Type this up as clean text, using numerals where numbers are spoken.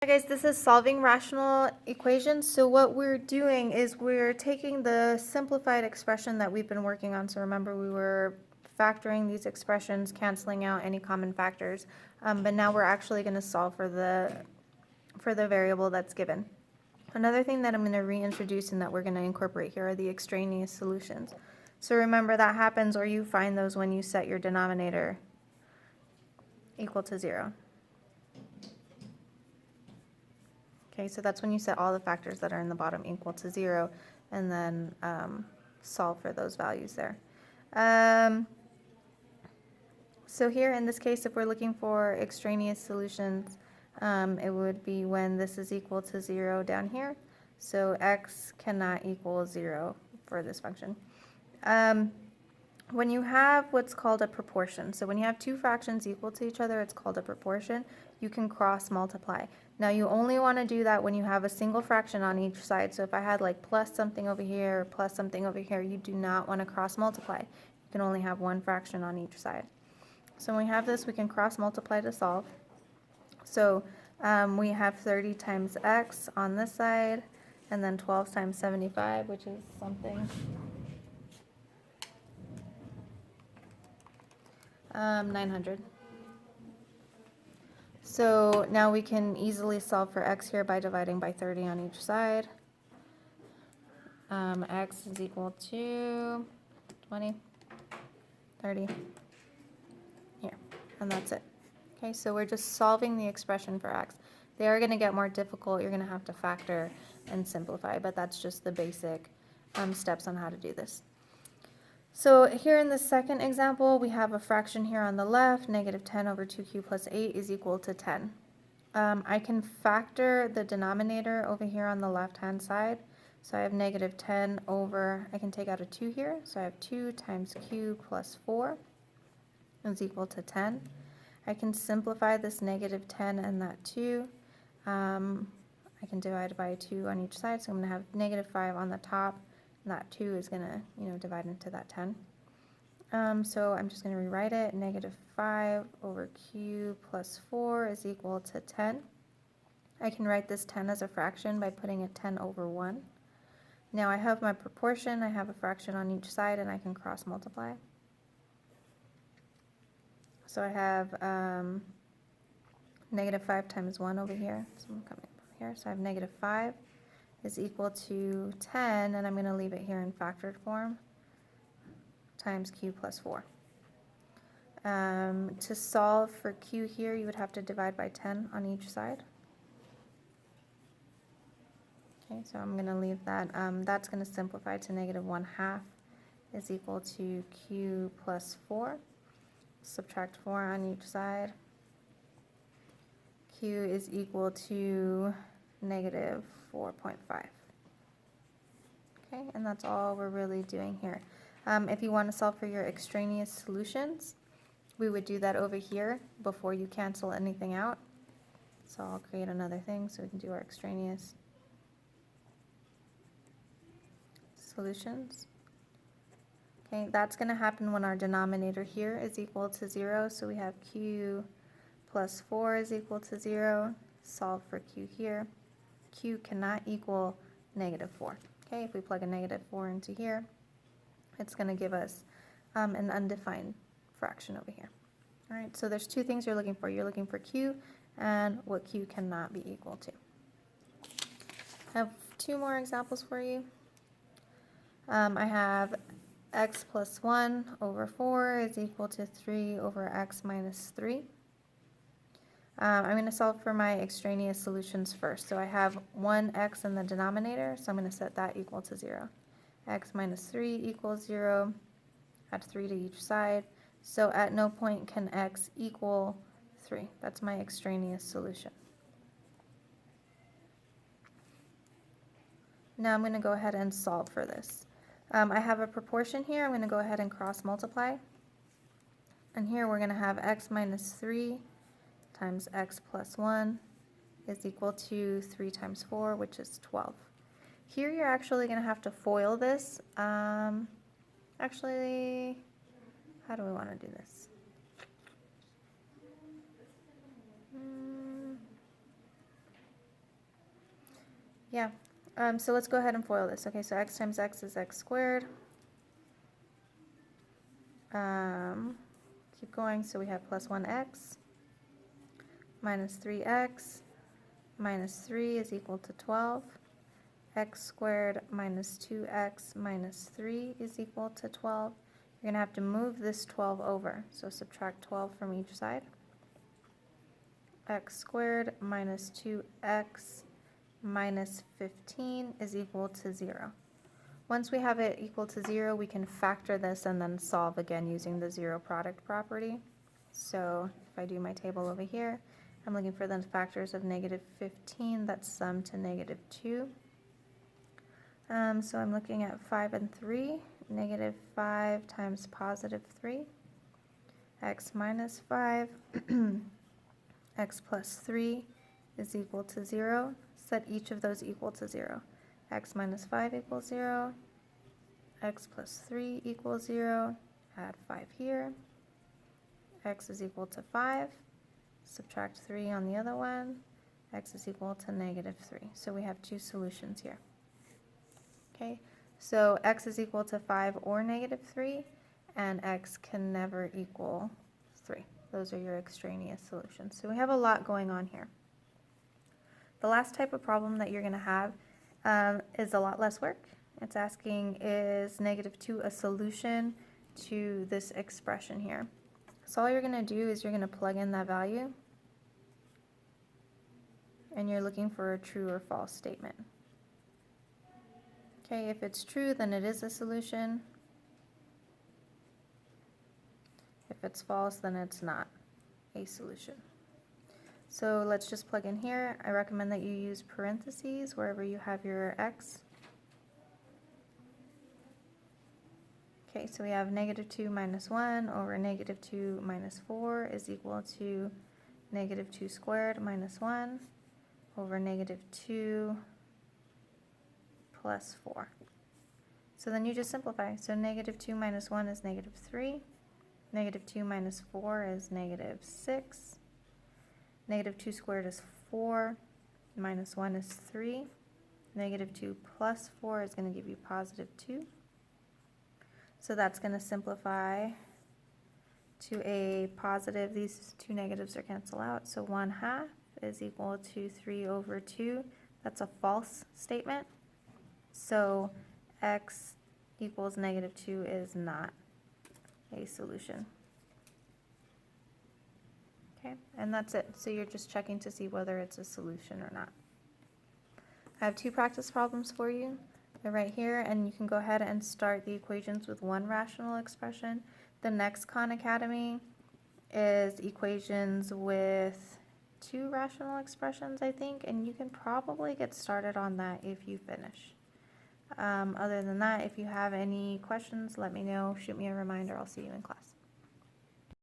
Hi guys, this is solving rational equations. So what we're doing is we're taking the simplified expression that we've been working on. So remember we were factoring these expressions, canceling out any common factors, but now we're actually going to solve for the variable that's given. Another thing that I'm going to reintroduce and that we're going to incorporate here are the extraneous solutions. So remember that happens, or you find those when you set your denominator equal to 0. Okay, so that's when you set all the factors that are in the bottom equal to 0 and then solve for those values there. So here in this case, if we're looking for extraneous solutions, it would be when this is equal to 0 down here. So x cannot equal 0 for this function. When you have what's called a proportion, so when you have two fractions equal to each other, it's called a proportion, you can cross multiply. Now you only want to do that when you have a single fraction on each side. So if I had like plus something over here, or plus something over here, you do not want to cross multiply. You can only have one fraction on each side. So when we have this, we can cross multiply to solve. So we have 30 times x on this side, and then 12 times 75, which is something. 900. So now we can easily solve for x here by dividing by 30 on each side. X is equal to 20, 30, here, and that's it. Okay, so we're just solving the expression for x. They are going to get more difficult. You're going to have to factor and simplify, but that's just the basic steps on how to do this. So here in the second example, we have a fraction here on the left, negative 10 over 2q plus 8 is equal to 10. I can factor the denominator over here on the left-hand side. So I have negative 10 over, I can take out a 2 here. So I have 2 times q plus 4 is equal to 10. I can simplify this negative 10 and that 2. I can divide by 2 on each side. So I'm going to have negative 5 on the top. And that 2 is going to, divide into that 10. So I'm just going to rewrite it. Negative 5 over q plus 4 is equal to 10. I can write this 10 as a fraction by putting a 10 over 1. Now I have my proportion. I have a fraction on each side, and I can cross multiply. So I have negative 5 times 1 over here. So I'm coming up here. So I have negative 5 is equal to 10, and I'm going to leave it here in factored form, times q plus 4. To solve for q here, you would have to divide by 10 on each side. Okay, so I'm going to leave that. That's going to simplify to negative 1/2 is equal to q plus 4. Subtract 4 on each side. Q is equal to negative 4.5. Okay, and that's all we're really doing here. If you want to solve for your extraneous solutions, we would do that over here before you cancel anything out. So I'll create another thing so we can do our extraneous solutions. Okay, that's going to happen when our denominator here is equal to 0. So we have q plus 4 is equal to 0. Solve for q here. Q cannot equal negative 4. Okay, if we plug a negative 4 into here, it's going to give us an undefined fraction over here. All right, so there's two things you're looking for. You're looking for q and what q cannot be equal to. I have two more examples for you. I have x plus 1 over 4 is equal to 3 over x minus 3. I'm going to solve for my extraneous solutions first. So I have 1x in the denominator, so I'm going to set that equal to 0. X minus 3 equals 0. Add 3 to each side. So at no point can x equal 3. That's my extraneous solution. Now I'm going to go ahead and solve for this. I have a proportion here. I'm going to go ahead and cross multiply. And here we're going to have x minus 3 times x plus 1 is equal to 3 times 4, which is 12. Here you're actually going to have to FOIL this. Actually, how do we want to do this? Yeah. So let's go ahead and FOIL this. Okay, so x times x is x squared. Keep going. So we have plus 1x minus 3x minus 3 is equal to 12. X squared minus 2x minus 3 is equal to 12. You're going to have to move this 12 over. So subtract 12 from each side. X squared minus 2x minus 15 is equal to 0. Once we have it equal to 0, we can factor this and then solve again using the zero product property. So if I do my table over here, I'm looking for the factors of negative 15 that sum to negative 2. So I'm looking at 5 and 3, negative 5 times positive 3, x minus 5, x plus 3 is equal to 0. Set each of those equal to 0. X minus 5 equals 0, x plus 3 equals 0, add 5 here, x is equal to 5, subtract 3 on the other one, x is equal to negative 3. So we have two solutions here. Okay, so x is equal to 5 or negative 3, and x can never equal 3. Those are your extraneous solutions. So we have a lot going on here. The last type of problem that you're going to have is a lot less work. It's asking, is negative 2 a solution to this expression here? So all you're going to do is you're going to plug in that value, and you're looking for a true or false statement. Okay, if it's true, then it is a solution. If it's false, then it's not a solution. So let's just plug in here. I recommend that you use parentheses wherever you have your x. Okay, so we have negative 2 minus 1 over negative 2 minus 4 is equal to negative 2 squared minus 1 over negative 2 plus 4. So then you just simplify. So negative 2 minus 1 is negative 3. Negative 2 minus 4 is negative 6. Negative 2 squared is 4. Minus 1 is 3. Negative 2 plus 4 is going to give you positive 2. So that's going to simplify to a positive. These two negatives are cancel out. So 1/2 is equal to 3 over 2. That's a false statement. So x equals negative 2 is not a solution. Okay, and that's it. So you're just checking to see whether it's a solution or not. I have two practice problems for you. They're right here, and you can go ahead and start the equations with one rational expression. The next Khan Academy is equations with two rational expressions, I think, and you can probably get started on that if you finish. Other than that, if you have any questions, let me know. Shoot me a reminder. I'll see you in class.